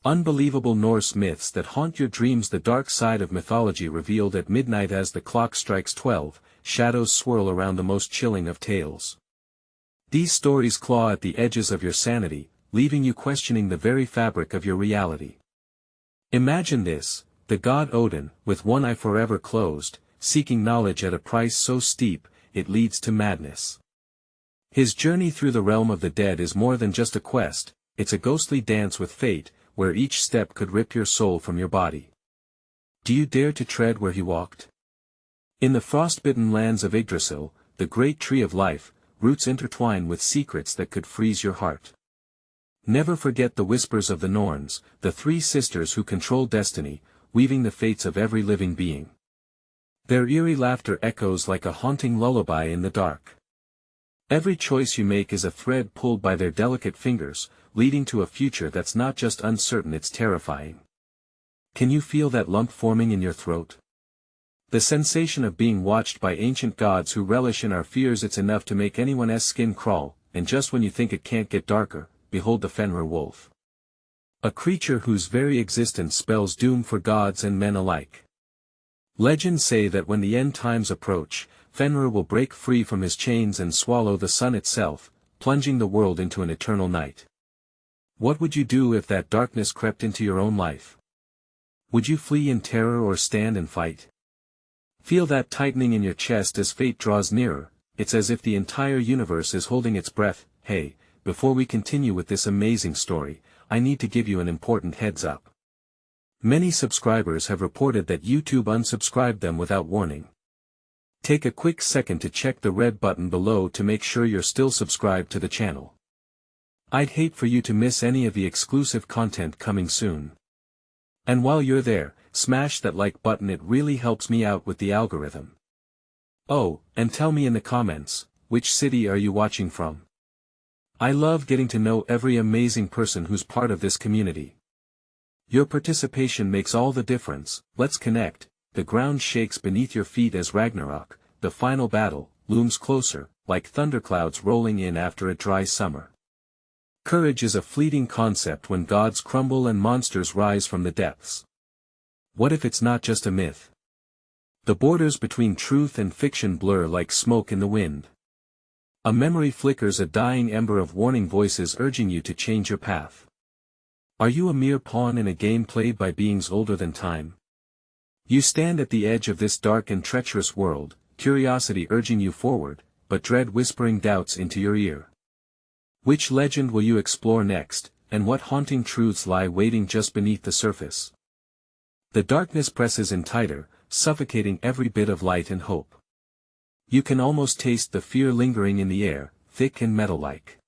Unbelievable Norse myths that haunt your dreams. The dark side of mythology revealed at midnight. As the clock strikes 12, shadows swirl around the most chilling of tales. These stories claw at the edges of your sanity, leaving you questioning the very fabric of your reality. Imagine this: the god Odin, with one eye forever closed, seeking knowledge at a price so steep, it leads to madness. His journey through the realm of the dead is more than just a quest, it's a ghostly dance with fate, where each step could rip your soul from your body. Do you dare to tread where he walked? In the frostbitten lands of Yggdrasil, the great tree of life, roots intertwine with secrets that could freeze your heart. Never forget the whispers of the Norns, the three sisters who control destiny, weaving the fates of every living being. Their eerie laughter echoes like a haunting lullaby in the dark. Every choice you make is a thread pulled by their delicate fingers, leading to a future that's not just uncertain, it's terrifying. Can you feel that lump forming in your throat? The sensation of being watched by ancient gods who relish in our fears. It's enough to make anyone's skin crawl, and just when you think it can't get darker, behold the Fenrir wolf. A creature whose very existence spells doom for gods and men alike. Legends say that when the end times approach, Fenrir will break free from his chains and swallow the sun itself, plunging the world into an eternal night. What would you do if that darkness crept into your own life? Would you flee in terror or stand and fight? Feel that tightening in your chest as fate draws nearer. It's as if the entire universe is holding its breath. Hey, before we continue with this amazing story, I need to give you an important heads up. Many subscribers have reported that YouTube unsubscribed them without warning. Take a quick second to check the red button below to make sure you're still subscribed to the channel. I'd hate for you to miss any of the exclusive content coming soon. And while you're there, smash that like button, it really helps me out with the algorithm. Oh, and tell me in the comments, which city are you watching from? I love getting to know every amazing person who's part of this community. Your participation makes all the difference. Let's connect. The ground shakes beneath your feet as Ragnarok, the final battle, looms closer, like thunderclouds rolling in after a dry summer. Courage is a fleeting concept when gods crumble and monsters rise from the depths. What if it's not just a myth? The borders between truth and fiction blur like smoke in the wind. A memory flickers, a dying ember of warning voices urging you to change your path. Are you a mere pawn in a game played by beings older than time? You stand at the edge of this dark and treacherous world, curiosity urging you forward, but dread whispering doubts into your ear. Which legend will you explore next, and what haunting truths lie waiting just beneath the surface? The darkness presses in tighter, suffocating every bit of light and hope. You can almost taste the fear lingering in the air, thick and metal-like.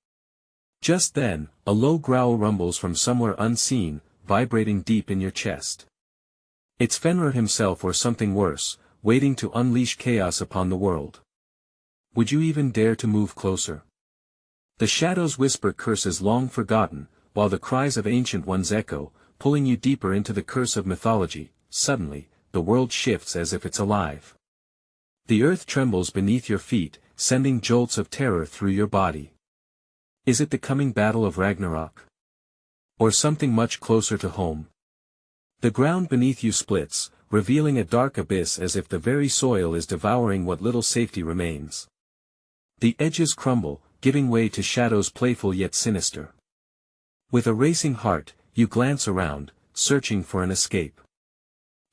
Just then, a low growl rumbles from somewhere unseen, vibrating deep in your chest. It's Fenrir himself, or something worse, waiting to unleash chaos upon the world. Would you even dare to move closer? The shadows whisper curses long forgotten, while the cries of ancient ones echo, pulling you deeper into the curse of mythology. Suddenly, the world shifts as if it's alive. The earth trembles beneath your feet, sending jolts of terror through your body. Is it the coming battle of Ragnarok? Or something much closer to home? The ground beneath you splits, revealing a dark abyss as if the very soil is devouring what little safety remains. The edges crumble, giving way to shadows playful yet sinister. With a racing heart, you glance around, searching for an escape.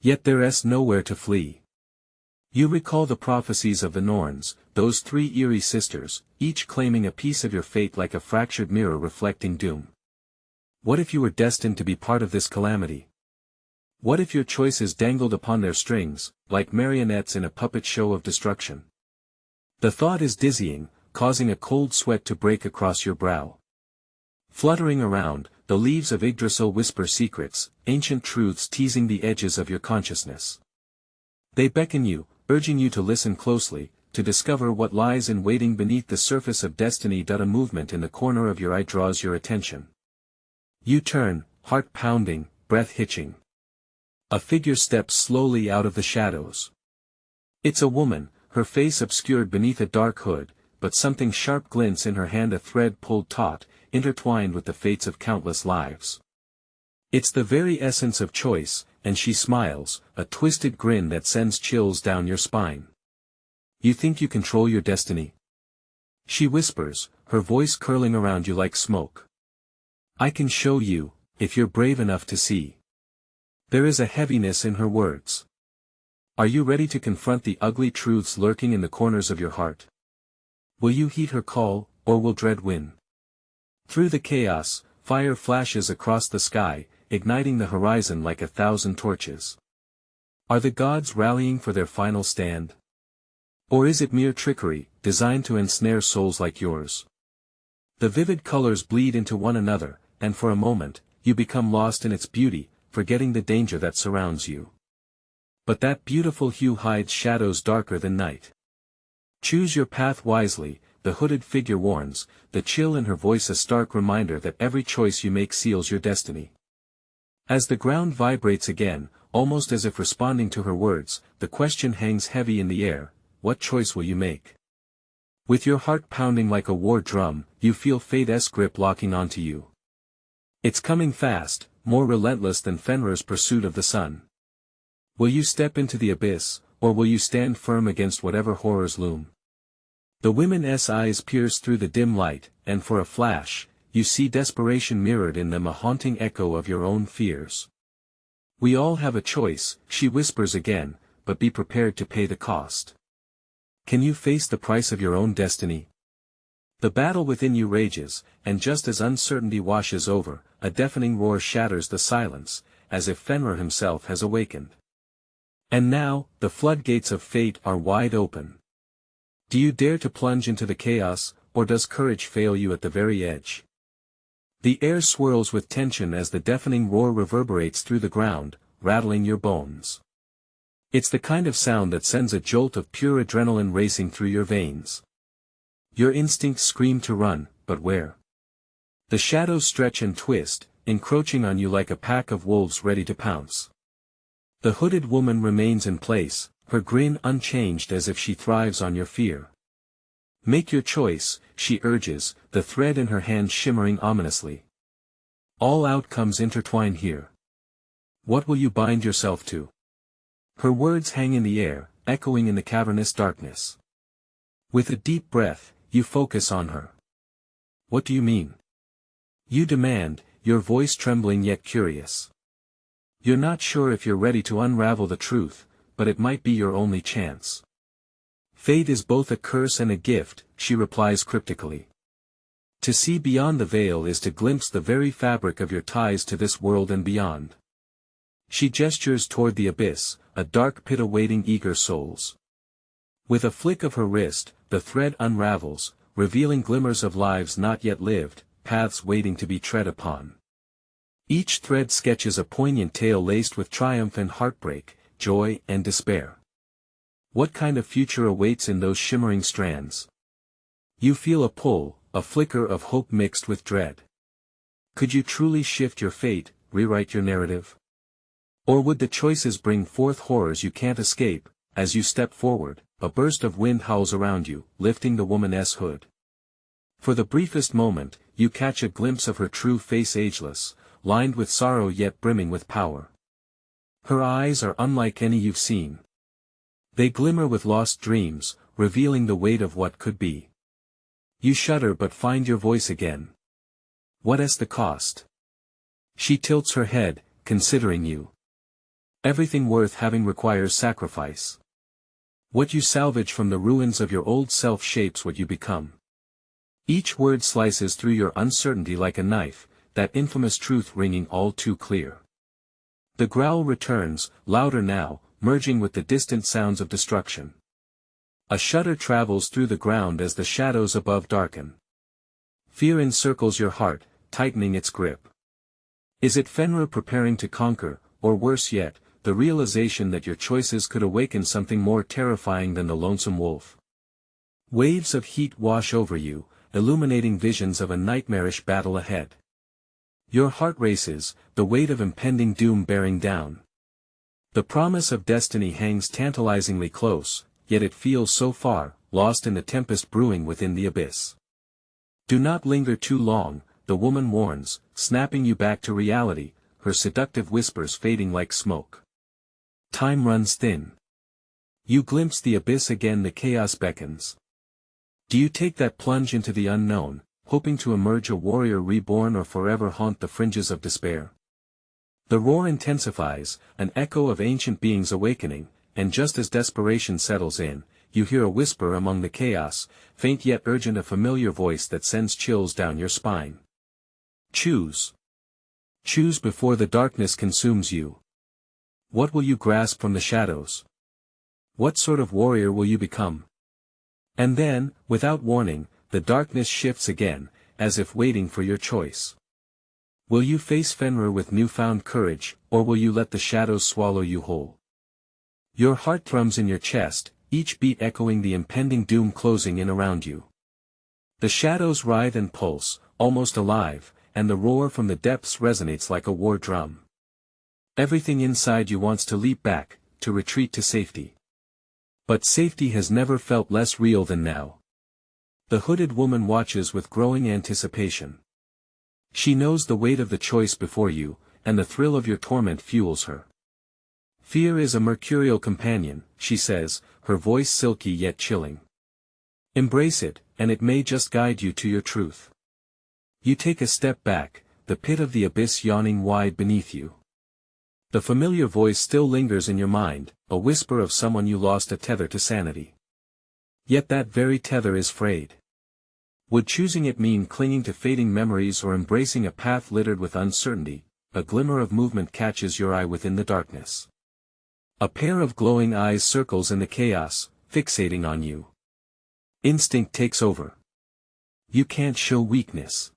Yet there's nowhere to flee. You recall the prophecies of the Norns, those three eerie sisters, each claiming a piece of your fate like a fractured mirror reflecting doom. What if you were destined to be part of this calamity? What if your choices dangled upon their strings, like marionettes in a puppet show of destruction? The thought is dizzying, causing a cold sweat to break across your brow. Fluttering around, the leaves of Yggdrasil whisper secrets, ancient truths teasing the edges of your consciousness. They beckon you, urging you to listen closely, to discover what lies in waiting beneath the surface of destiny. A movement in the corner of your eye draws your attention. You turn, heart pounding, breath hitching. A figure steps slowly out of the shadows. It's a woman, her face obscured beneath a dark hood, but something sharp glints in her hand, a thread pulled taut, intertwined with the fates of countless lives. It's the very essence of choice, and she smiles, a twisted grin that sends chills down your spine. You think you control your destiny? She whispers, her voice curling around you like smoke. I can show you, if you're brave enough to see. There is a heaviness in her words. Are you ready to confront the ugly truths lurking in the corners of your heart? Will you heed her call, or will dread win? Through the chaos, fire flashes across the sky, igniting the horizon like 1,000 torches. Are the gods rallying for their final stand? Or is it mere trickery, designed to ensnare souls like yours? The vivid colors bleed into one another, and for a moment, you become lost in its beauty, forgetting the danger that surrounds you. But that beautiful hue hides shadows darker than night. Choose your path wisely, the hooded figure warns, the chill in her voice a stark reminder that every choice you make seals your destiny. As the ground vibrates again, almost as if responding to her words, the question hangs heavy in the air: what choice will you make? With your heart pounding like a war drum, you feel fate's grip locking onto you. It's coming fast, more relentless than Fenrir's pursuit of the sun. Will you step into the abyss, or will you stand firm against whatever horrors loom? The women's eyes pierce through the dim light, and for a flash, you see desperation mirrored in them, a haunting echo of your own fears. We all have a choice, she whispers again, but be prepared to pay the cost. Can you face the price of your own destiny? The battle within you rages, and just as uncertainty washes over, a deafening roar shatters the silence, as if Fenrir himself has awakened. And now, the floodgates of fate are wide open. Do you dare to plunge into the chaos, or does courage fail you at the very edge? The air swirls with tension as the deafening roar reverberates through the ground, rattling your bones. It's the kind of sound that sends a jolt of pure adrenaline racing through your veins. Your instincts scream to run, but where? The shadows stretch and twist, encroaching on you like a pack of wolves ready to pounce. The hooded woman remains in place, her grin unchanged as if she thrives on your fear. Make your choice, she urges, the thread in her hand shimmering ominously. All outcomes intertwine here. What will you bind yourself to? Her words hang in the air, echoing in the cavernous darkness. With a deep breath, you focus on her. What do you mean? You demand, your voice trembling yet curious. You're not sure if you're ready to unravel the truth, but it might be your only chance. Fate is both a curse and a gift, she replies cryptically. To see beyond the veil is to glimpse the very fabric of your ties to this world and beyond. She gestures toward the abyss, a dark pit awaiting eager souls. With a flick of her wrist, the thread unravels, revealing glimmers of lives not yet lived, paths waiting to be tread upon. Each thread sketches a poignant tale laced with triumph and heartbreak, joy and despair. What kind of future awaits in those shimmering strands? You feel a pull, a flicker of hope mixed with dread. Could you truly shift your fate, rewrite your narrative? Or would the choices bring forth horrors you can't escape? As you step forward, a burst of wind howls around you, lifting the woman's hood. For the briefest moment, you catch a glimpse of her true face, ageless, lined with sorrow yet brimming with power. Her eyes are unlike any you've seen. They glimmer with lost dreams, revealing the weight of what could be. You shudder but find your voice again. What is the cost? She tilts her head, considering you. Everything worth having requires sacrifice. What you salvage from the ruins of your old self shapes what you become. Each word slices through your uncertainty like a knife, that infamous truth ringing all too clear. The growl returns, louder now, merging with the distant sounds of destruction. A shudder travels through the ground as the shadows above darken. Fear encircles your heart, tightening its grip. Is it Fenrir preparing to conquer, or worse yet, the realization that your choices could awaken something more terrifying than the lonesome wolf? Waves of heat wash over you, illuminating visions of a nightmarish battle ahead. Your heart races, the weight of impending doom bearing down. The promise of destiny hangs tantalizingly close, yet it feels so far, lost in the tempest brewing within the abyss. Do not linger too long, the woman warns, snapping you back to reality. her seductive whispers fading like smoke. Time runs thin. You glimpse the abyss again, the chaos beckons. Do you take that plunge into the unknown, hoping to emerge a warrior reborn or forever haunt the fringes of despair? The roar intensifies, an echo of ancient beings awakening, and just as desperation settles in, you hear a whisper among the chaos, faint yet urgent, a familiar voice that sends chills down your spine. Choose. Choose before the darkness consumes you. What will you grasp from the shadows? What sort of warrior will you become? And then, without warning, the darkness shifts again, as if waiting for your choice. Will you face Fenrir with newfound courage, or will you let the shadows swallow you whole? Your heart thrums in your chest, each beat echoing the impending doom closing in around you. The shadows writhe and pulse, almost alive, and the roar from the depths resonates like a war drum. Everything inside you wants to leap back, to retreat to safety. But safety has never felt less real than now. The hooded woman watches with growing anticipation. She knows the weight of the choice before you, and the thrill of your torment fuels her. Fear is a mercurial companion, she says, her voice silky yet chilling. Embrace it, and it may just guide you to your truth. You take a step back, the pit of the abyss yawning wide beneath you. The familiar voice still lingers in your mind, a whisper of someone you lost, a tether to sanity. Yet that very tether is frayed. Would choosing it mean clinging to fading memories or embracing a path littered with uncertainty? A glimmer of movement catches your eye within the darkness. A pair of glowing eyes circles in the chaos, fixating on you. Instinct takes over. You can't show weakness.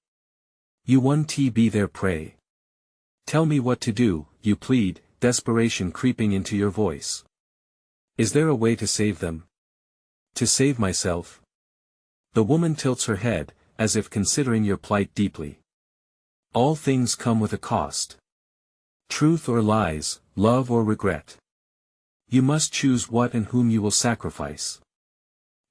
You want to be their prey. Tell me what to do, you plead, desperation creeping into your voice. Is there a way to save them? To save myself? The woman tilts her head, as if considering your plight deeply. All things come with a cost. Truth or lies, love or regret. You must choose what and whom you will sacrifice.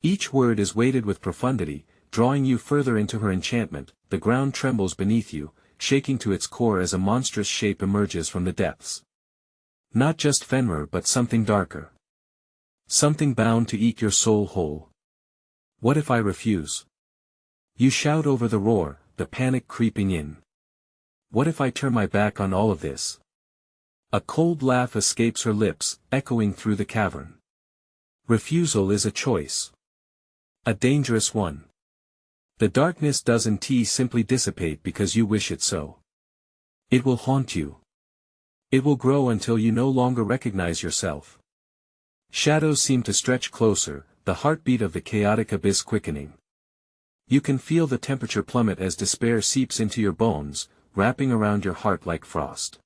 Each word is weighted with profundity, drawing you further into her enchantment. The ground trembles beneath you, shaking to its core as a monstrous shape emerges from the depths. Not just Fenrir, but something darker. Something bound to eat your soul whole. What if I refuse? You shout over the roar, the panic creeping in. What if I turn my back on all of this? A cold laugh escapes her lips, echoing through the cavern. Refusal is a choice. A dangerous one. The darkness doesn't simply dissipate because you wish it so. It will haunt you. It will grow until you no longer recognize yourself. Shadows seem to stretch closer, the heartbeat of the chaotic abyss quickening. You can feel the temperature plummet as despair seeps into your bones, wrapping around your heart like frost.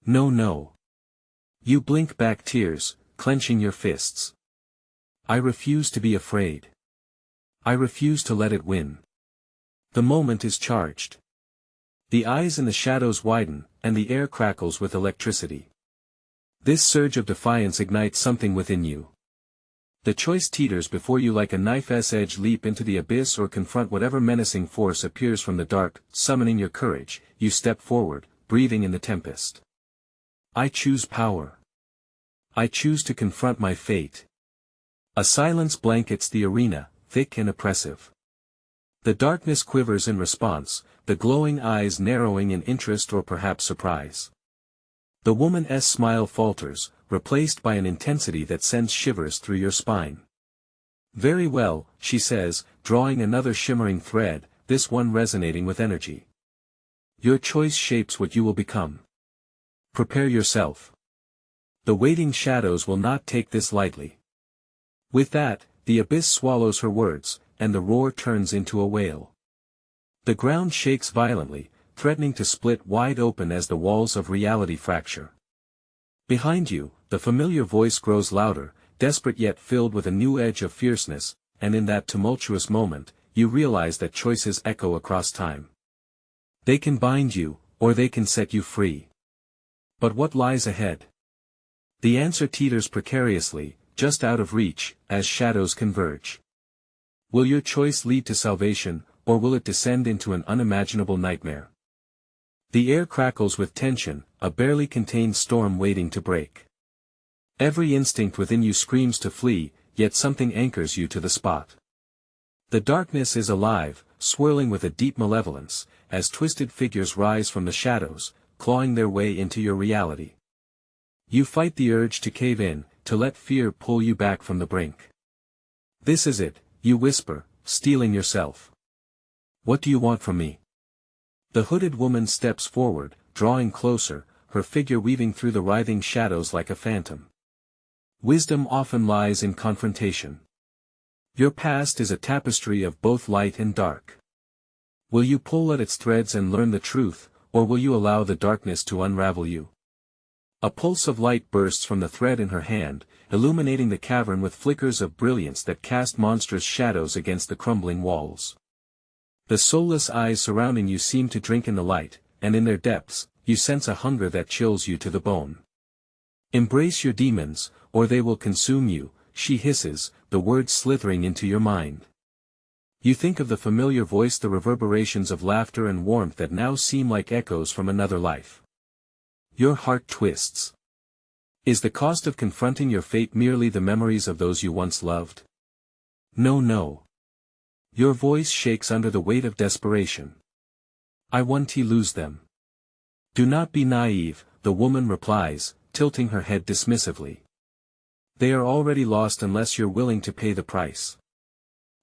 No, no. You blink back tears, clenching your fists. I refuse to be afraid. I refuse to let it win. The moment is charged. The eyes in the shadows widen, and the air crackles with electricity. This surge of defiance ignites something within you. The choice teeters before you like a knife's edge. Leap into the abyss or confront whatever menacing force appears from the dark. Summoning your courage, you step forward, breathing in the tempest. I choose power. I choose to confront my fate. A silence blankets the arena, thick and oppressive. The darkness quivers in response, the glowing eyes narrowing in interest or perhaps surprise. The woman's smile falters, replaced by an intensity that sends shivers through your spine. Very well, she says, drawing another shimmering thread, this one resonating with energy. Your choice shapes what you will become. Prepare yourself. The waiting shadows will not take this lightly. With that, the abyss swallows her words, and the roar turns into a wail. The ground shakes violently, threatening to split wide open as the walls of reality fracture. Behind you, the familiar voice grows louder, desperate yet filled with a new edge of fierceness, and in that tumultuous moment, you realize that choices echo across time. They can bind you, or they can set you free. But what lies ahead? The answer teeters precariously, just out of reach, as shadows converge. Will your choice lead to salvation, or will it descend into an unimaginable nightmare? The air crackles with tension, a barely contained storm waiting to break. Every instinct within you screams to flee, yet something anchors you to the spot. The darkness is alive, swirling with a deep malevolence, as twisted figures rise from the shadows, clawing their way into your reality. You fight the urge to cave in, to let fear pull you back from the brink. "This is it," you whisper, steeling yourself. "What do you want from me?" The hooded woman steps forward, drawing closer, her figure weaving through the writhing shadows like a phantom. Wisdom often lies in confrontation. Your past is a tapestry of both light and dark. Will you pull at its threads and learn the truth, or will you allow the darkness to unravel you? A pulse of light bursts from the thread in her hand, illuminating the cavern with flickers of brilliance that cast monstrous shadows against the crumbling walls. The soulless eyes surrounding you seem to drink in the light, and in their depths, you sense a hunger that chills you to the bone. "Embrace your demons, or they will consume you," she hisses, the words slithering into your mind. You think of the familiar voice, the reverberations of laughter and warmth that now seem like echoes from another life. Your heart twists. Is the cost of confronting your fate merely the memories of those you once loved? No, no. Your voice shakes under the weight of desperation. "I want to lose them." "Do not be naive," the woman replies, tilting her head dismissively. "They are already lost unless you're willing to pay the price."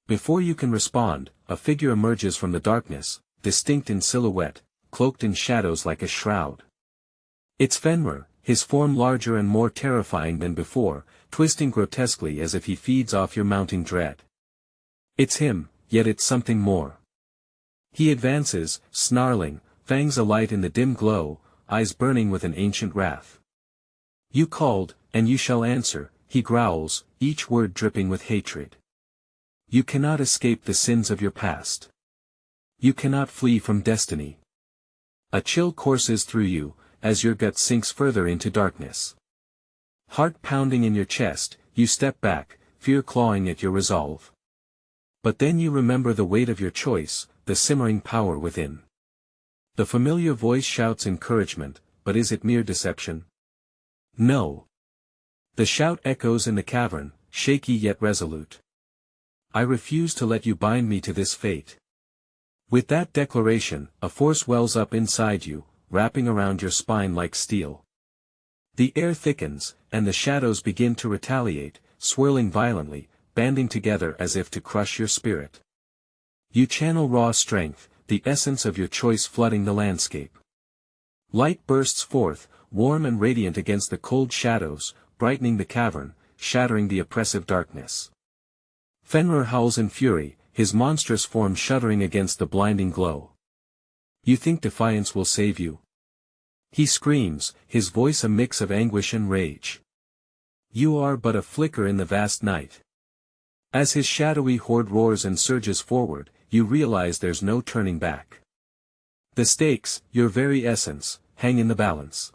Before you can respond, a figure emerges from the darkness, distinct in silhouette, cloaked in shadows like a shroud. It's Fenrir, his form larger and more terrifying than before, twisting grotesquely as if he feeds off your mounting dread. It's him, yet it's something more. He advances, snarling, fangs alight in the dim glow, eyes burning with an ancient wrath. "You called, and you shall answer," he growls, each word dripping with hatred. "You cannot escape the sins of your past. You cannot flee from destiny." A chill courses through you, as your gut sinks further into darkness. Heart pounding in your chest, you step back, fear clawing at your resolve. But then you remember the weight of your choice, the simmering power within. The familiar voice shouts encouragement, but is it mere deception? No. The shout echoes in the cavern, shaky yet resolute. "I refuse to let you bind me to this fate." With that declaration, a force wells up inside you, wrapping around your spine like steel. The air thickens, and the shadows begin to retaliate, swirling violently, banding together as if to crush your spirit. You channel raw strength, the essence of your choice flooding the landscape. Light bursts forth, warm and radiant against the cold shadows, brightening the cavern, shattering the oppressive darkness. Fenrir howls in fury, his monstrous form shuddering against the blinding glow. "You think defiance will save you?" He screams, his voice a mix of anguish and rage. "You are but a flicker in the vast night." As his shadowy horde roars and surges forward, you realize there's no turning back. The stakes, your very essence, hang in the balance.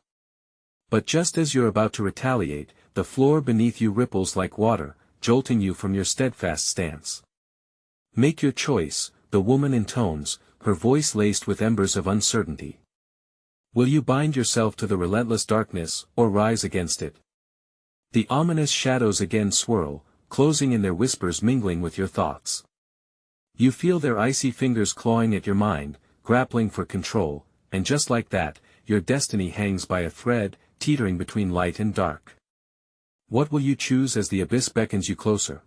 But just as you're about to retaliate, the floor beneath you ripples like water, jolting you from your steadfast stance. "Make your choice," the woman intones, her voice laced with embers of uncertainty. Will you bind yourself to the relentless darkness, or rise against it? The ominous shadows again swirl, closing in their whispers mingling with your thoughts. You feel their icy fingers clawing at your mind, grappling for control, and just like that, your destiny hangs by a thread, teetering between light and dark. What will you choose as the abyss beckons you closer?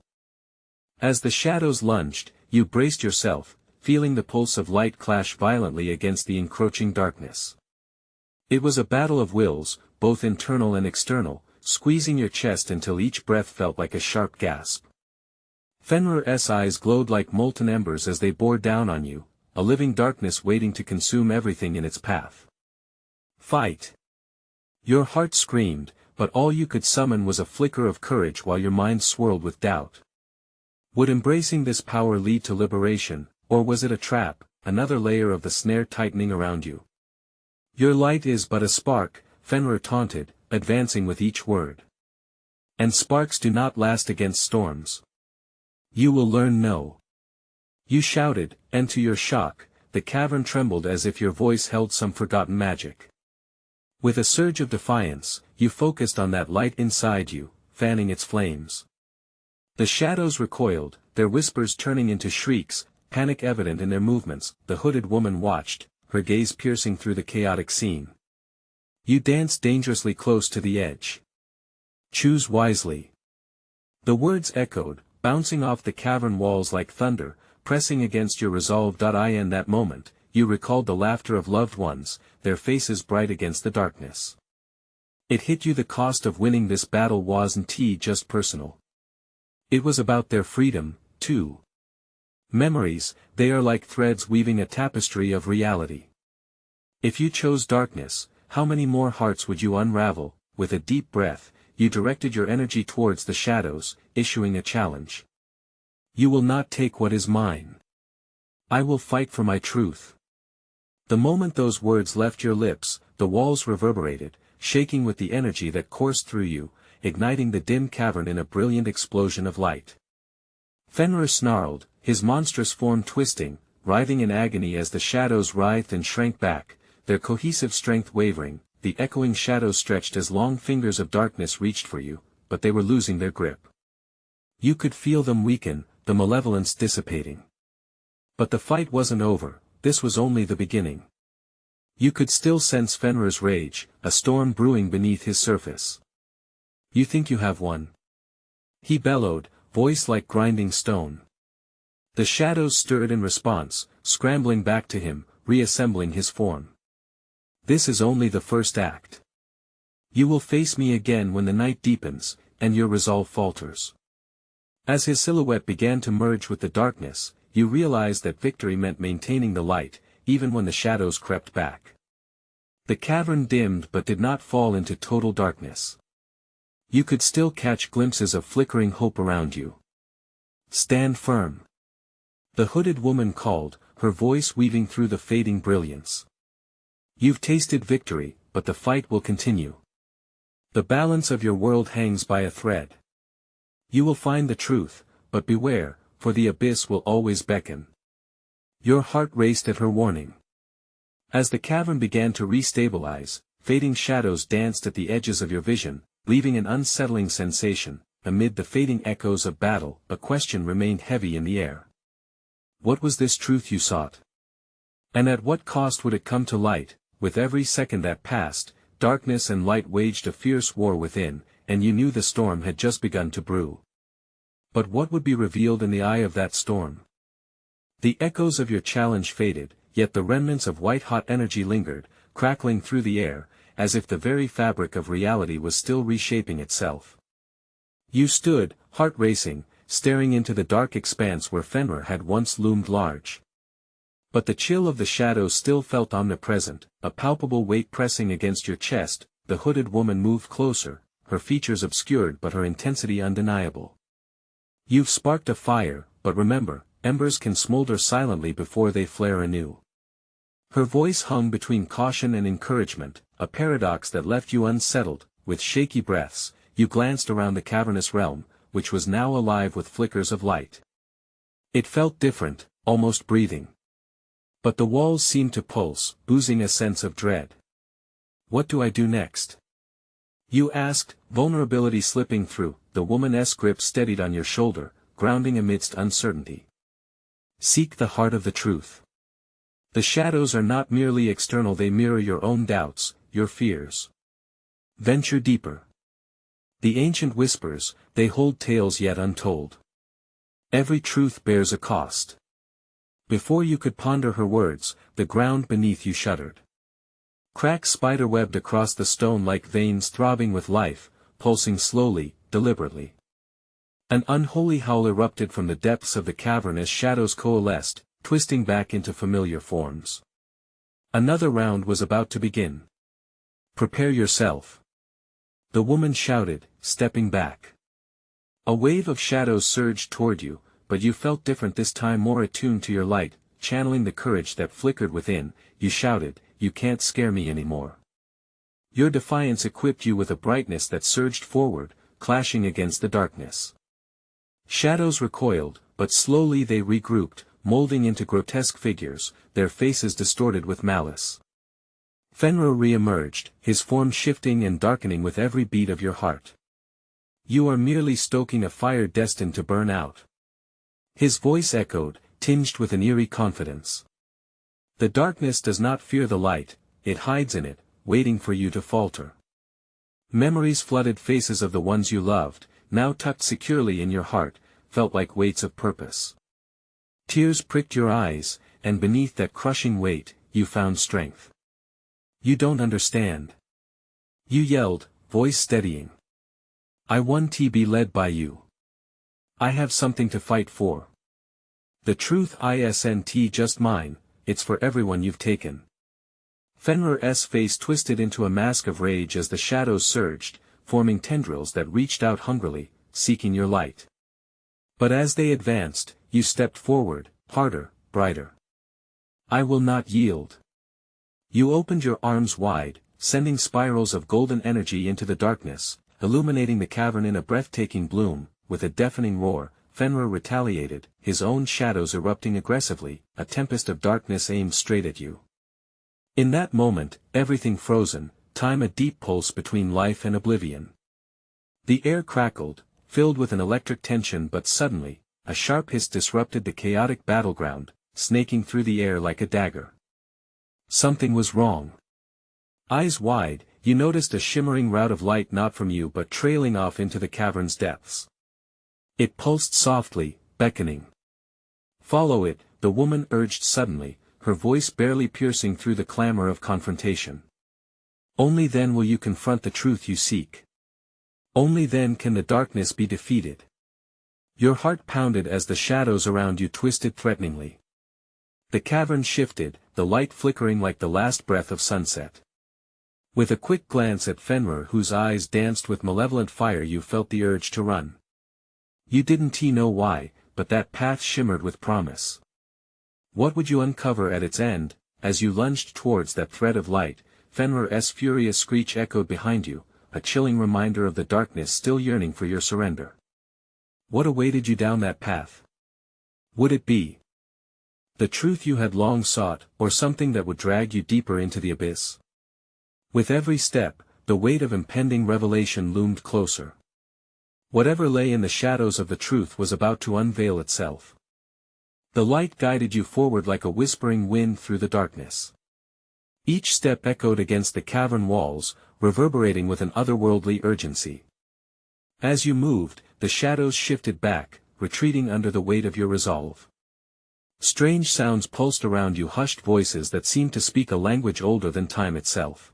As the shadows lunged, you braced yourself, feeling the pulse of light clash violently against the encroaching darkness. It was a battle of wills, both internal and external, squeezing your chest until each breath felt like a sharp gasp. Fenrir's eyes glowed like molten embers as they bore down on you, a living darkness waiting to consume everything in its path. Fight! Your heart screamed, but all you could summon was a flicker of courage while your mind swirled with doubt. Would embracing this power lead to liberation, or was it a trap, another layer of the snare tightening around you? Your light is but a spark, Fenrir taunted, advancing with each word. And sparks do not last against storms. You will learn no. You shouted, and to your shock, the cavern trembled as if your voice held some forgotten magic. With a surge of defiance, you focused on that light inside you, fanning its flames. The shadows recoiled, their whispers turning into shrieks, panic evident in their movements. The hooded woman watched, her gaze piercing through the chaotic scene. You danced dangerously close to the edge. Choose wisely. The words echoed, bouncing off the cavern walls like thunder, pressing against your resolve. In that moment, you recalled the laughter of loved ones, their faces bright against the darkness. It hit you: the cost of winning this battle wasn't just personal. It was about their freedom, too. Memories, they are like threads weaving a tapestry of reality. If you chose darkness, how many more hearts would you unravel? With a deep breath, you directed your energy towards the shadows, issuing a challenge. You will not take what is mine. I will fight for my truth. The moment those words left your lips, the walls reverberated, shaking with the energy that coursed through you, igniting the dim cavern in a brilliant explosion of light. Fenrir snarled, his monstrous form twisting, writhing in agony as the shadows writhed and shrank back, their cohesive strength wavering. The echoing shadows stretched as long fingers of darkness reached for you, but they were losing their grip. You could feel them weaken, the malevolence dissipating. But the fight wasn't over, this was only the beginning. You could still sense Fenrir's rage, a storm brewing beneath his surface. You think you have won? He bellowed, voice like grinding stone. The shadows stirred in response, scrambling back to him, reassembling his form. This is only the first act. You will face me again when the night deepens, and your resolve falters. As his silhouette began to merge with the darkness, you realized that victory meant maintaining the light, even when the shadows crept back. The cavern dimmed but did not fall into total darkness. You could still catch glimpses of flickering hope around you. Stand firm. The hooded woman called, her voice weaving through the fading brilliance. You've tasted victory, but the fight will continue. The balance of your world hangs by a thread. You will find the truth, but beware, for the abyss will always beckon. Your heart raced at her warning. As the cavern began to restabilize, fading shadows danced at the edges of your vision, leaving an unsettling sensation. Amid the fading echoes of battle, a question remained heavy in the air. What was this truth you sought? And at what cost would it come to light? With every second that passed, darkness and light waged a fierce war within, and you knew the storm had just begun to brew. But what would be revealed in the eye of that storm? The echoes of your challenge faded, yet the remnants of white-hot energy lingered, crackling through the air, as if the very fabric of reality was still reshaping itself. You stood, heart racing, staring into the dark expanse where Fenrir had once loomed large. But the chill of the shadows still felt omnipresent, a palpable weight pressing against your chest. The hooded woman moved closer, her features obscured but her intensity undeniable. You've sparked a fire, but remember, embers can smolder silently before they flare anew. Her voice hung between caution and encouragement, a paradox that left you unsettled. With shaky breaths, you glanced around the cavernous realm, which was now alive with flickers of light. It felt different, almost breathing. But the walls seemed to pulse, oozing a sense of dread. What do I do next? You asked, vulnerability slipping through. The woman's grip steadied on your shoulder, grounding amidst uncertainty. Seek the heart of the truth. The shadows are not merely external, they mirror your own doubts, your fears. Venture deeper. The ancient whispers, they hold tales yet untold. Every truth bears a cost. Before you could ponder her words, the ground beneath you shuddered. Cracks spiderwebbed across the stone like veins throbbing with life, pulsing slowly, deliberately. An unholy howl erupted from the depths of the cavern as shadows coalesced, twisting back into familiar forms. Another round was about to begin. Prepare yourself. The woman shouted, stepping back. A wave of shadows surged toward you, but you felt different this time, more attuned to your light. Channeling the courage that flickered within, you shouted, "You can't scare me anymore." Your defiance equipped you with a brightness that surged forward, clashing against the darkness. Shadows recoiled, but slowly they regrouped, molding into grotesque figures, their faces distorted with malice. Fenrir re-emerged, his form shifting and darkening with every beat of your heart. You are merely stoking a fire destined to burn out. His voice echoed, tinged with an eerie confidence. The darkness does not fear the light, it hides in it, waiting for you to falter. Memories flooded faces of the ones you loved, now tucked securely in your heart, felt like weights of purpose. Tears pricked your eyes, and beneath that crushing weight, you found strength. You don't understand. You yelled, voice steadying. I want to be led by you. I have something to fight for. The truth isn't just mine, it's for everyone you've taken. Fenrir's face twisted into a mask of rage as the shadows surged, forming tendrils that reached out hungrily, seeking your light. But as they advanced, you stepped forward, harder, brighter. I will not yield. You opened your arms wide, sending spirals of golden energy into the darkness, illuminating the cavern in a breathtaking bloom. With a deafening roar, Fenrir retaliated, his own shadows erupting aggressively, a tempest of darkness aimed straight at you. In that moment, everything frozen, time a deep pulse between life and oblivion. The air crackled, filled with an electric tension, but suddenly, a sharp hiss disrupted the chaotic battleground, snaking through the air like a dagger. Something was wrong. Eyes wide, you noticed a shimmering route of light not from you but trailing off into the cavern's depths. It pulsed softly, beckoning. Follow it, the woman urged suddenly, her voice barely piercing through the clamor of confrontation. Only then will you confront the truth you seek. Only then can the darkness be defeated. Your heart pounded as the shadows around you twisted threateningly. The cavern shifted, the light flickering like the last breath of sunset. With a quick glance at Fenrir, whose eyes danced with malevolent fire, you felt the urge to run. You didn't know why, but that path shimmered with promise. What would you uncover at its end? As you lunged towards that thread of light, Fenrir's furious screech echoed behind you, a chilling reminder of the darkness still yearning for your surrender. What awaited you down that path? Would it be the truth you had long sought, or something that would drag you deeper into the abyss? With every step, the weight of impending revelation loomed closer. Whatever lay in the shadows of the truth was about to unveil itself. The light guided you forward like a whispering wind through the darkness. Each step echoed against the cavern walls, reverberating with an otherworldly urgency. As you moved, the shadows shifted back, retreating under the weight of your resolve. Strange sounds pulsed around you, hushed voices that seemed to speak a language older than time itself.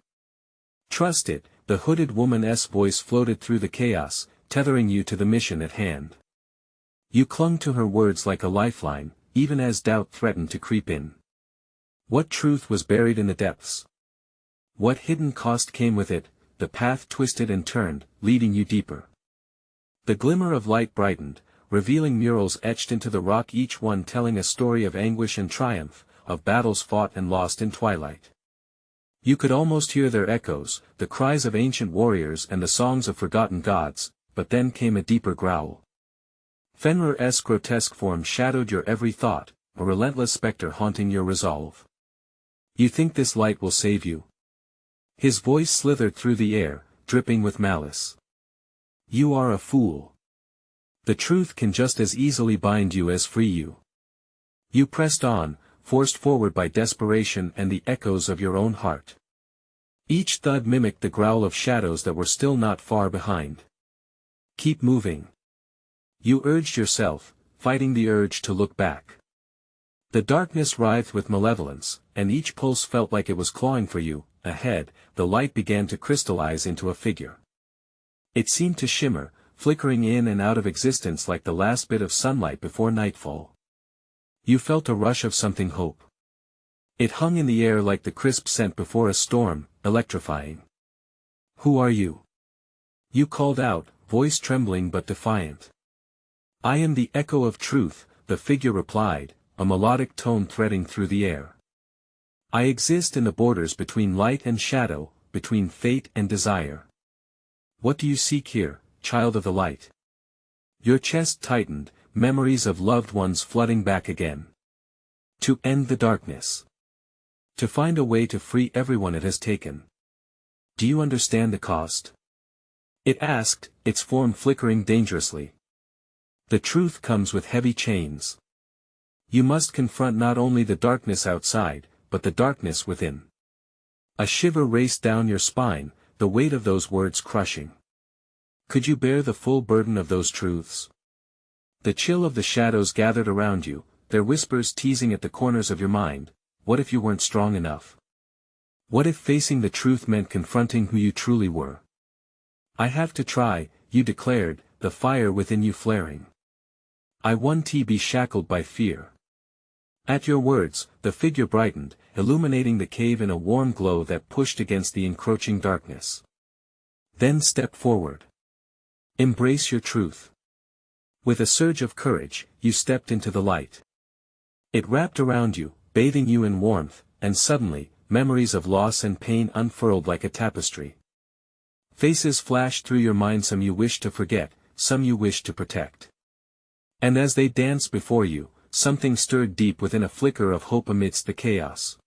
Trust it, the hooded woman's voice floated through the chaos, tethering you to the mission at hand. You clung to her words like a lifeline, even as doubt threatened to creep in. What truth was buried in the depths? What hidden cost came with it? The path twisted and turned, leading you deeper. The glimmer of light brightened, revealing murals etched into the rock, each one telling a story of anguish and triumph, of battles fought and lost in twilight. You could almost hear their echoes, the cries of ancient warriors and the songs of forgotten gods, but then came a deeper growl. Fenrir's grotesque form shadowed your every thought, a relentless specter haunting your resolve. You think this light will save you? His voice slithered through the air, dripping with malice. You are a fool. The truth can just as easily bind you as free you. You pressed on, forced forward by desperation and the echoes of your own heart. Each thud mimicked the growl of shadows that were still not far behind. Keep moving. You urged yourself, fighting the urge to look back. The darkness writhed with malevolence, and each pulse felt like it was clawing for you. Ahead, the light began to crystallize into a figure. It seemed to shimmer, flickering in and out of existence like the last bit of sunlight before nightfall. You felt a rush of something hope. It hung in the air like the crisp scent before a storm, electrifying. Who are you? You called out, voice trembling but defiant. I am the echo of truth, the figure replied, a melodic tone threading through the air. I exist in the borders between light and shadow, between fate and desire. What do you seek here, child of the light? Your chest tightened, memories of loved ones flooding back again. To end the darkness. To find a way to free everyone it has taken. Do you understand the cost? It asked, its form flickering dangerously. The truth comes with heavy chains. You must confront not only the darkness outside, but the darkness within. A shiver raced down your spine, the weight of those words crushing. Could you bear the full burden of those truths? The chill of the shadows gathered around you, their whispers teasing at the corners of your mind. What if you weren't strong enough? What if facing the truth meant confronting who you truly were? I have to try, you declared, the fire within you flaring. I won't be shackled by fear. At your words, the figure brightened, illuminating the cave in a warm glow that pushed against the encroaching darkness. Then step forward. Embrace your truth. With a surge of courage, you stepped into the light. It wrapped around you, bathing you in warmth, and suddenly, memories of loss and pain unfurled like a tapestry. Faces flashed through your mind, some you wished to forget, some you wished to protect. And as they danced before you, something stirred deep within, a flicker of hope amidst the chaos.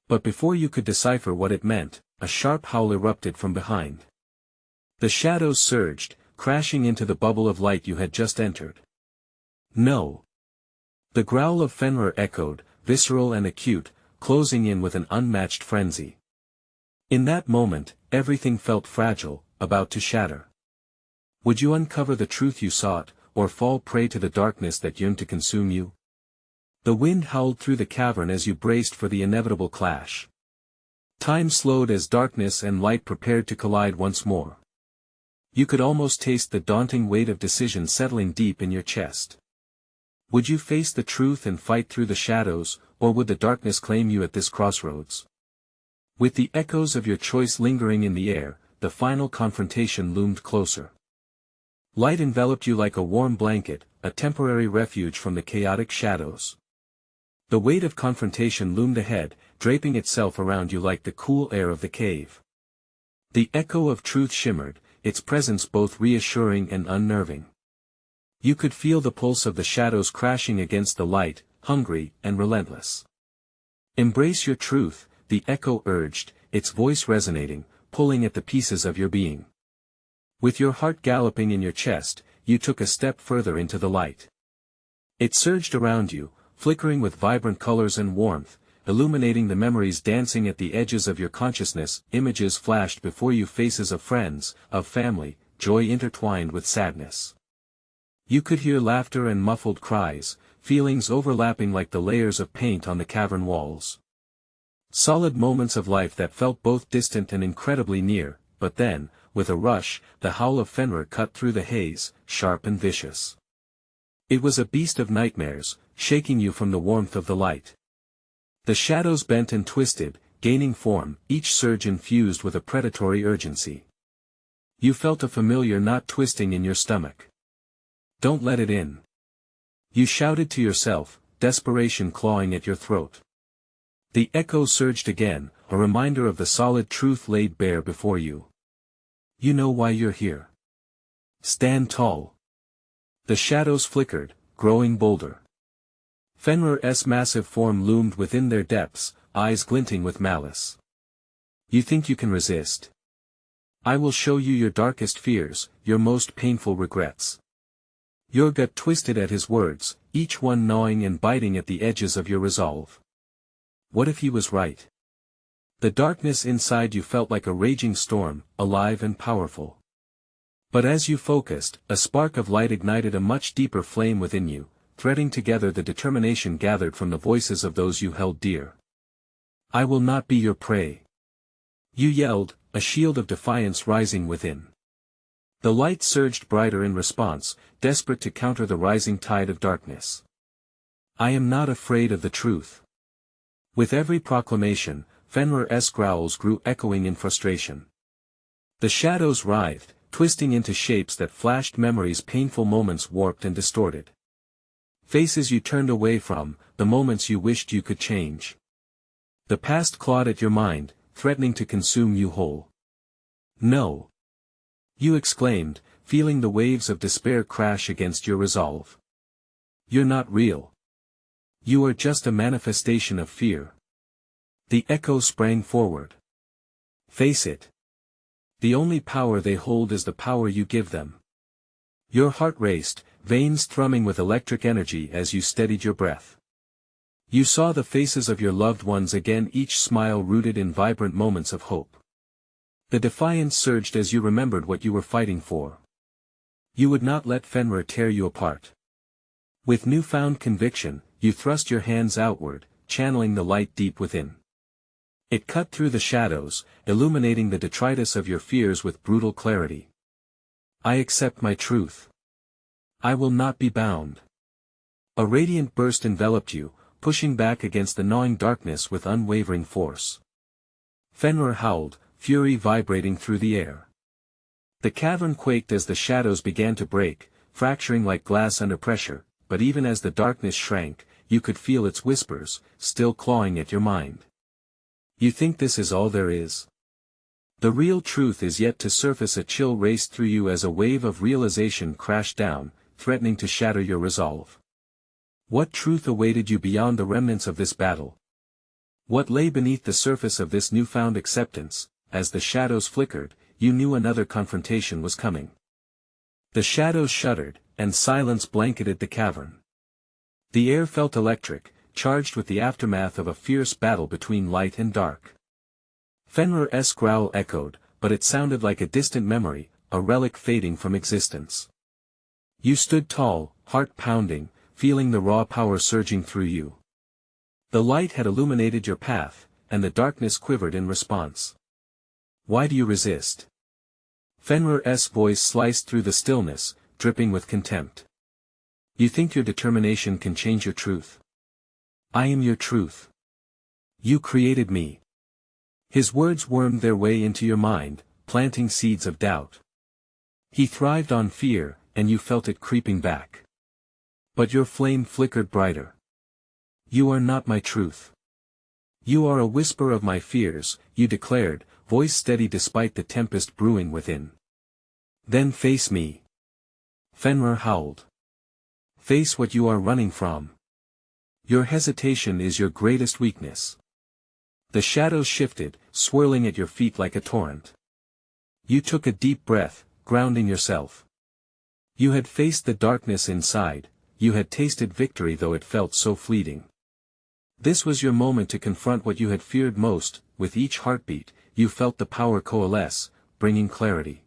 But before you could decipher what it meant, a sharp howl erupted from behind. The shadows surged, crashing into the bubble of light you had just entered. No. The growl of Fenrir echoed, visceral and acute, closing in with an unmatched frenzy. In that moment, everything felt fragile, about to shatter. Would you uncover the truth you sought, or fall prey to the darkness that yearned to consume you? The wind howled through the cavern as you braced for the inevitable clash. Time slowed as darkness and light prepared to collide once more. You could almost taste the daunting weight of decision settling deep in your chest. Would you face the truth and fight through the shadows, or would the darkness claim you at this crossroads? With the echoes of your choice lingering in the air, the final confrontation loomed closer. Light enveloped you like a warm blanket, a temporary refuge from the chaotic shadows. The weight of confrontation loomed ahead, draping itself around you like the cool air of the cave. The echo of truth shimmered, its presence both reassuring and unnerving. You could feel the pulse of the shadows crashing against the light, hungry and relentless. Embrace your truth, the echo urged, its voice resonating, pulling at the pieces of your being. With your heart galloping in your chest, you took a step further into the light. It surged around you, flickering with vibrant colors and warmth, illuminating the memories dancing at the edges of your consciousness. Images flashed before you, faces of friends, of family, joy intertwined with sadness. You could hear laughter and muffled cries, feelings overlapping like the layers of paint on the cavern walls. Solid moments of life that felt both distant and incredibly near, but then, with a rush, the howl of Fenrir cut through the haze, sharp and vicious. It was a beast of nightmares, shaking you from the warmth of the light. The shadows bent and twisted, gaining form, each surge infused with a predatory urgency. You felt a familiar knot twisting in your stomach. Don't let it in. You shouted to yourself, desperation clawing at your throat. The echo surged again, a reminder of the solid truth laid bare before you. You know why you're here. Stand tall. The shadows flickered, growing bolder. Fenrir's massive form loomed within their depths, eyes glinting with malice. You think you can resist? I will show you your darkest fears, your most painful regrets. Your gut twisted at his words, each one gnawing and biting at the edges of your resolve. What if he was right? The darkness inside you felt like a raging storm, alive and powerful. But as you focused, a spark of light ignited a much deeper flame within you, threading together the determination gathered from the voices of those you held dear. I will not be your prey. You yelled, a shield of defiance rising within. The light surged brighter in response, desperate to counter the rising tide of darkness. I am not afraid of the truth. With every proclamation, Fenrir's growls grew echoing in frustration. The shadows writhed, twisting into shapes that flashed memories, painful moments warped and distorted. Faces you turned away from, the moments you wished you could change. The past clawed at your mind, threatening to consume you whole. No. You exclaimed, feeling the waves of despair crash against your resolve. You're not real. You are just a manifestation of fear. The echo sprang forward. Face it. The only power they hold is the power you give them. Your heart raced, veins thrumming with electric energy as you steadied your breath. You saw the faces of your loved ones again, each smile rooted in vibrant moments of hope. The defiance surged as you remembered what you were fighting for. You would not let Fenrir tear you apart. With newfound conviction, you thrust your hands outward, channeling the light deep within. It cut through the shadows, illuminating the detritus of your fears with brutal clarity. I accept my truth. I will not be bound. A radiant burst enveloped you, pushing back against the gnawing darkness with unwavering force. Fenrir howled, fury vibrating through the air. The cavern quaked as the shadows began to break, fracturing like glass under pressure, but even as the darkness shrank, you could feel its whispers, still clawing at your mind. You think this is all there is? The real truth is yet to surface. A chill raced through you as a wave of realization crashed down, threatening to shatter your resolve. What truth awaited you beyond the remnants of this battle? What lay beneath the surface of this newfound acceptance? As the shadows flickered, you knew another confrontation was coming. The shadows shuddered, and silence blanketed the cavern. The air felt electric, charged with the aftermath of a fierce battle between light and dark. Fenrir's growl echoed, but it sounded like a distant memory, a relic fading from existence. You stood tall, heart pounding, feeling the raw power surging through you. The light had illuminated your path, and the darkness quivered in response. Why do you resist? Fenrir's voice sliced through the stillness, dripping with contempt. You think your determination can change your truth? I am your truth. You created me. His words wormed their way into your mind, planting seeds of doubt. He thrived on fear, and you felt it creeping back. But your flame flickered brighter. You are not my truth. You are a whisper of my fears, you declared, voice steady despite the tempest brewing within. Then face me. Fenrir howled. Face what you are running from. Your hesitation is your greatest weakness. The shadows shifted, swirling at your feet like a torrent. You took a deep breath, grounding yourself. You had faced the darkness inside, you had tasted victory though it felt so fleeting. This was your moment to confront what you had feared most. With each heartbeat, you felt the power coalesce, bringing clarity.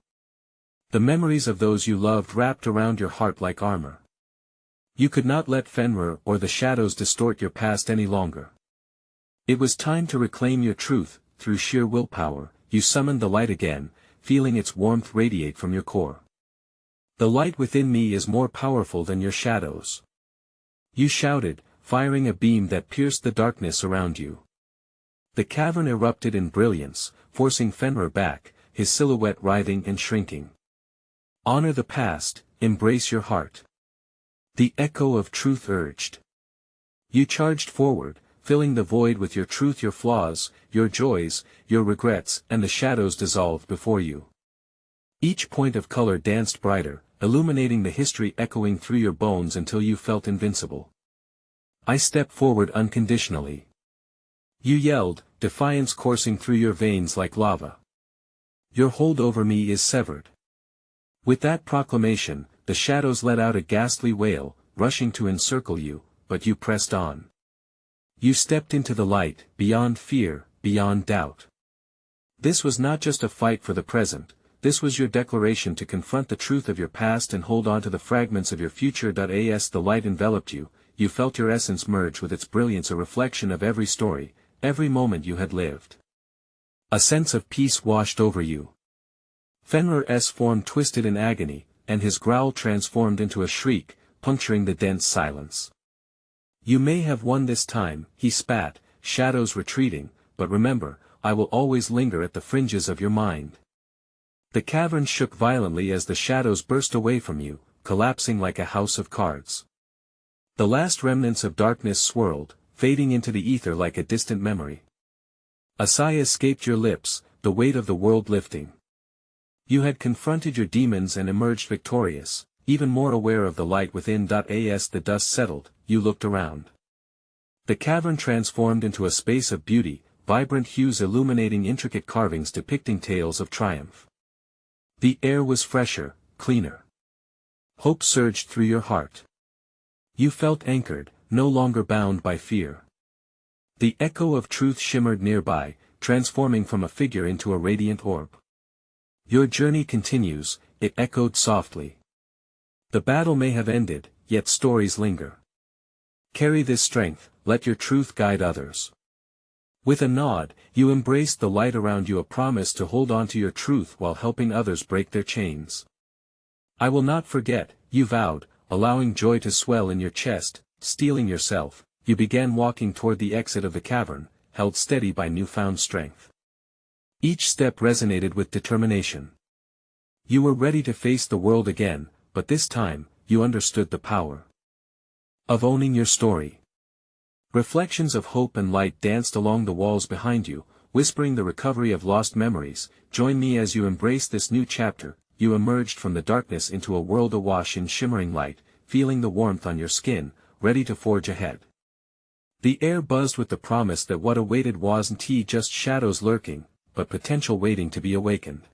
The memories of those you loved wrapped around your heart like armor. You could not let Fenrir or the shadows distort your past any longer. It was time to reclaim your truth. Through sheer willpower, you summoned the light again, feeling its warmth radiate from your core. The light within me is more powerful than your shadows. You shouted, firing a beam that pierced the darkness around you. The cavern erupted in brilliance, forcing Fenrir back, his silhouette writhing and shrinking. Honor the past, embrace your heart. The echo of truth urged. You charged forward, filling the void with your truth, your flaws, your joys, your regrets, and the shadows dissolved before you. Each point of color danced brighter, illuminating the history echoing through your bones until you felt invincible. I stepped forward unconditionally. You yelled, defiance coursing through your veins like lava. Your hold over me is severed. With that proclamation, the shadows let out a ghastly wail, rushing to encircle you, but you pressed on. You stepped into the light, beyond fear, beyond doubt. This was not just a fight for the present, this was your declaration to confront the truth of your past and hold on to the fragments of your future. As the light enveloped you, you felt your essence merge with its brilliance, a reflection of every story, every moment you had lived. A sense of peace washed over you. Fenrir's form twisted in agony, and his growl transformed into a shriek, puncturing the dense silence. You may have won this time, he spat, shadows retreating, but remember, I will always linger at the fringes of your mind. The cavern shook violently as the shadows burst away from you, collapsing like a house of cards. The last remnants of darkness swirled, fading into the ether like a distant memory. A sigh escaped your lips, the weight of the world lifting. You had confronted your demons and emerged victorious, even more aware of the light within. As the dust settled, you looked around. The cavern transformed into a space of beauty, vibrant hues illuminating intricate carvings depicting tales of triumph. The air was fresher, cleaner. Hope surged through your heart. You felt anchored, no longer bound by fear. The echo of truth shimmered nearby, transforming from a figure into a radiant orb. Your journey continues, it echoed softly. The battle may have ended, yet stories linger. Carry this strength, let your truth guide others. With a nod, you embraced the light around you, a promise to hold on to your truth while helping others break their chains. I will not forget, you vowed, allowing joy to swell in your chest. Steeling yourself, you began walking toward the exit of the cavern, held steady by newfound strength. Each step resonated with determination. You were ready to face the world again, but this time, you understood the power of owning your story. Reflections of hope and light danced along the walls behind you, whispering the recovery of lost memories. Join me as you embrace this new chapter. You emerged from the darkness into a world awash in shimmering light, feeling the warmth on your skin, ready to forge ahead. The air buzzed with the promise that what awaited wasn't just shadows lurking, but potential waiting to be awakened.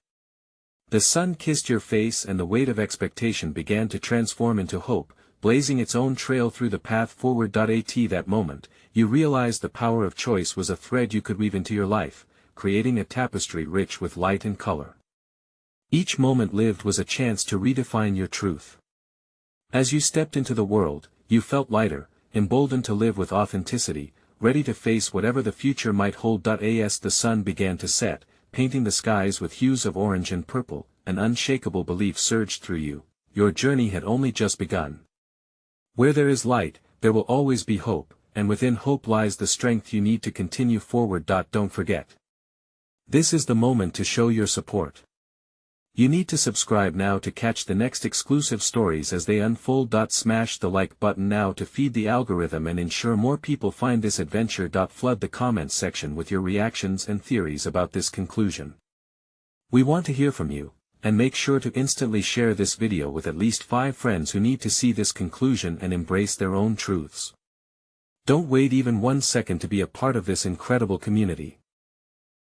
The sun kissed your face and the weight of expectation began to transform into hope, blazing its own trail through the path forward. At that moment, you realized the power of choice was a thread you could weave into your life, creating a tapestry rich with light and color. Each moment lived was a chance to redefine your truth. As you stepped into the world, you felt lighter, emboldened to live with authenticity, ready to face whatever the future might hold. As the sun began to set, painting the skies with hues of orange and purple, an unshakable belief surged through you. Your journey had only just begun. Where there is light, there will always be hope, and within hope lies the strength you need to continue forward. Don't forget. This is the moment to show your support. You need to subscribe now to catch the next exclusive stories as they unfold. Smash the like button now to feed the algorithm and ensure more people find this adventure. Flood the comments section with your reactions and theories about this conclusion. We want to hear from you, and make sure to instantly share this video with at least 5 friends who need to see this conclusion and embrace their own truths. Don't wait even 1 second to be a part of this incredible community.